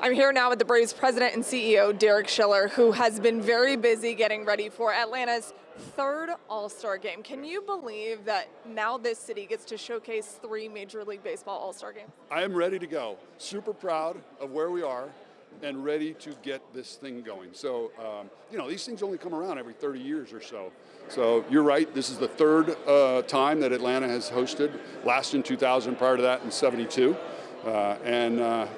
I'm here now with the Braves President and CEO, Derek Schiller, who has been very busy getting ready for Atlanta's third All-Star game. Can you believe that now this city gets to showcase 3 Major League Baseball All-Star games? I am ready to go. Super proud of where we are and ready to get this thing going. So, these things only come around every 30 years or so. So you're right, this is the third time that Atlanta has hosted, last in 2000, prior to that in 72.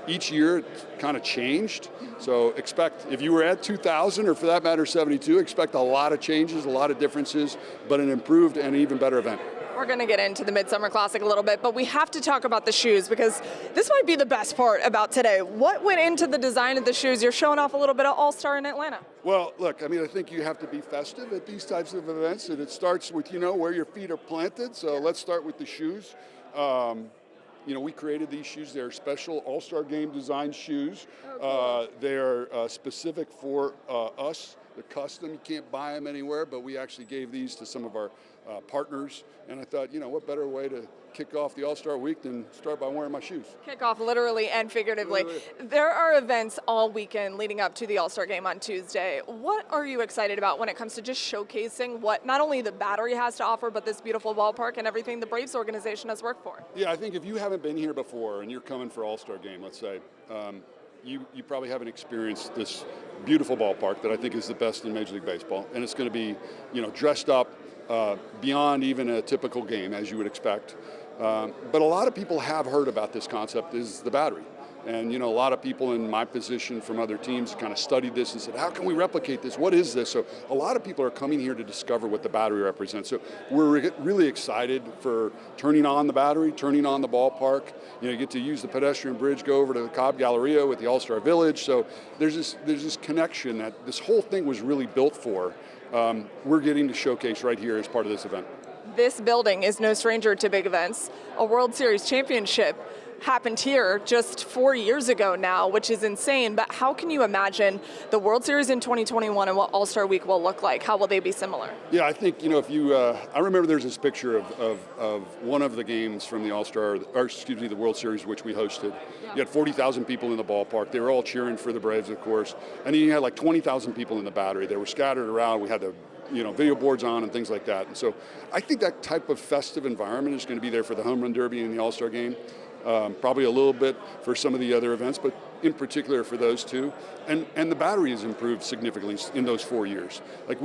Each year it's kind of changed. So expect, if you were at 2000 or for that matter 72, expect a lot of changes, a lot of differences, but an improved and even better event. We're going to get into the Midsummer Classic a little bit, but we have to talk about the shoes because this might be the best part about today. What went into the design of the shoes? You're showing off a little bit of All-Star in Atlanta. Well, look, I think you have to be festive at these types of events, and it starts with, where your feet are planted. So let's start with the shoes. We created these shoes. They're special All-Star Game design shoes. Oh, cool. They're specific for us. They're custom. You can't buy them anywhere, but we actually gave these to some of our partners. And I thought, what better way to kick off the All-Star Week than start by wearing my shoes. Kick off literally and figuratively. Literally. There are events all weekend leading up to the All-Star Game on Tuesday. What are you excited about when it comes to just showcasing what not only the Battery has to offer, but this beautiful ballpark and everything the Braves organization has worked for? Yeah, I think if you haven't been here before and you're coming for All-Star Game, let's say, you probably haven't experienced this beautiful ballpark that I think is the best in Major League Baseball. And it's going to be, dressed up beyond even a typical game, as you would expect. But a lot of people have heard about this concept is the Battery. And, a lot of people in my position from other teams kind of studied this and said, how can we replicate this? What is this? So a lot of people are coming here to discover what the Battery represents. So we're really excited for turning on the Battery, turning on the ballpark. You get to use the pedestrian bridge, go over to the Cobb Galleria with the All-Star Village. So there's this connection that this whole thing was really built for. We're getting to showcase right here as part of this event. This building is no stranger to big events. A World Series championship happened here just 4 years ago now, which is insane. But how can you imagine the World Series in 2021 and what All-Star Week will look like? How will they be similar? Yeah, I think, if you, I remember there's this picture of one of the games from the the World Series, which we hosted. Yeah. You had 40,000 people in the ballpark. They were all cheering for the Braves, of course. And then you had like 20,000 people in the Battery. They were scattered around. We had the video boards on and things like that. And so I think that type of festive environment is going to be there for the Home Run Derby and the All-Star Game. Probably a little bit for some of the other events, but in particular for those two. And the Battery has improved significantly in those 4 years. Like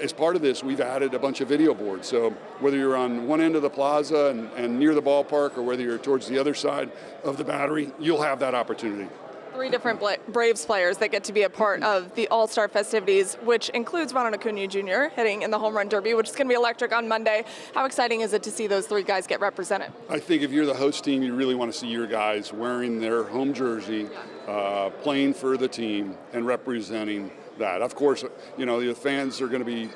as part of this, we've added a bunch of video boards. So whether you're on one end of the plaza and near the ballpark, or whether you're towards the other side of the Battery, you'll have that opportunity. 3 different Braves players that get to be a part of the All-Star festivities, which includes Ronald Acuna Jr. hitting in the Home Run Derby, which is going to be electric on Monday. How exciting is it to see those 3 guys get represented? I think if you're the host team, you really want to see your guys wearing their home jersey, playing for the team, and representing that. Of course, the fans are going to be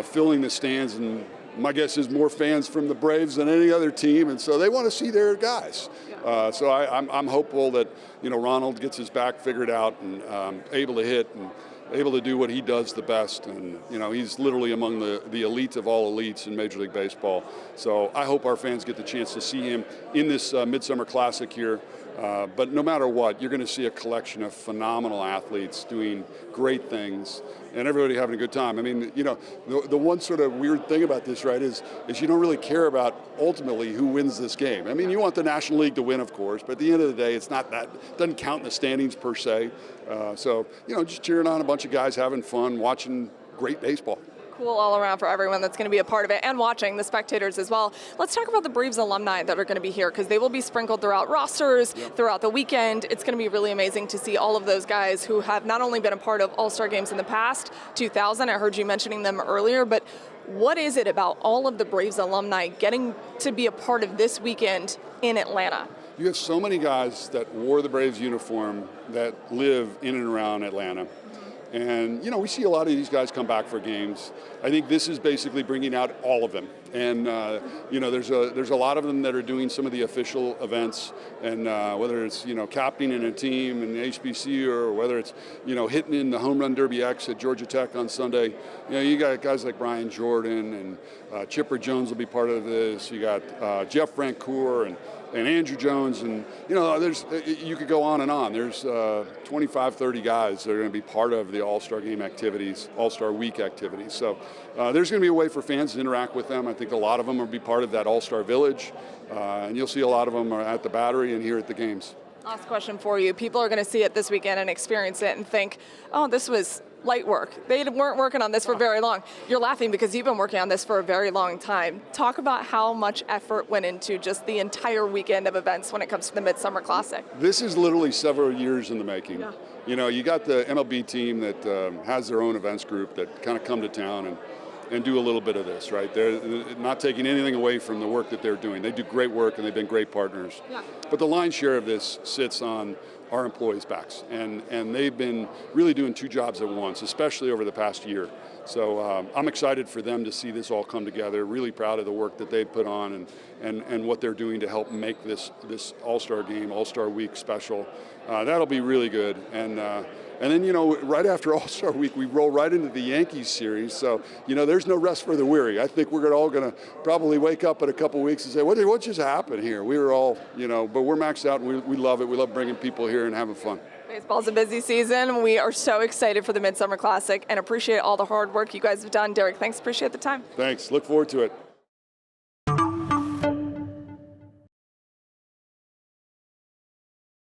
filling the stands, and my guess is more fans from the Braves than any other team, and so they want to see their guys. So I'm hopeful that Ronald gets his back figured out and able to hit and able to do what he does the best. And he's literally among the elite of all elites in Major League Baseball. So I hope our fans get the chance to see him in this Midsummer Classic here. But no matter what, you're going to see a collection of phenomenal athletes doing great things and everybody having a good time. I mean, the one sort of weird thing about this, right, is you don't really care about ultimately who wins this game. I mean, you want the National League to win, of course, but at the end of the day, it's not that, it doesn't count in the standings per se. So, just cheering on a bunch of guys having fun, watching great baseball. Cool all around for everyone that's going to be a part of it and watching, the spectators as well. Let's talk about the Braves alumni that are going to be here because they will be sprinkled throughout rosters, throughout the weekend. It's going to be really amazing to see all of those guys who have not only been a part of All-Star games in the past, 2000, I heard you mentioning them earlier, but what is it about all of the Braves alumni getting to be a part of this weekend in Atlanta? You have so many guys that wore the Braves uniform that live in and around Atlanta. And, we see a lot of these guys come back for games. I think this is basically bringing out all of them And there's a lot of them that are doing some of the official events, and whether it's captaining a team in the HBC or whether it's hitting in the Home Run Derby X at Georgia Tech on Sunday. You got guys like Brian Jordan and Chipper Jones will be part of this. You got Jeff Francoeur and Andrew Jones, and you could go on and on. There's 25, 30 guys that are going to be part of the All-Star Game activities, All-Star Week activities. So there's going to be a way for fans to interact with them. I think a lot of them will be part of that All-Star Village, and you'll see a lot of them are at the Battery and here at the games. Last question for you. People are going to see it this weekend and experience it and think, oh, this was light work. They weren't working on this for very long. You're laughing because you've been working on this for a very long time. Talk about how much effort went into just the entire weekend of events when it comes to the Midsummer Classic. This is literally several years in the making. Yeah. You got the MLB team that has their own events group that kind of come to town and do a little bit of this, right? They're not taking anything away from the work that they're doing. They do great work and they've been great partners. Yeah. But the lion's share of this sits on our employees' backs, and they've been really doing two jobs at once, especially over the past year. So I'm excited for them to see this all come together, really proud of the work that they've put on and what they're doing to help make this All-Star Game, All-Star Week special. That'll be really good. And then, right after All-Star Week, we roll right into the Yankees series. So, there's no rest for the weary. I think we're all going to probably wake up in a couple weeks and say, what just happened here? We were all, but we're maxed out and we love it. We love bringing people here and having fun. Baseball's a busy season. We are so excited for the Midsummer Classic and appreciate all the hard work you guys have done. Derek, thanks. Appreciate the time. Thanks. Look forward to it.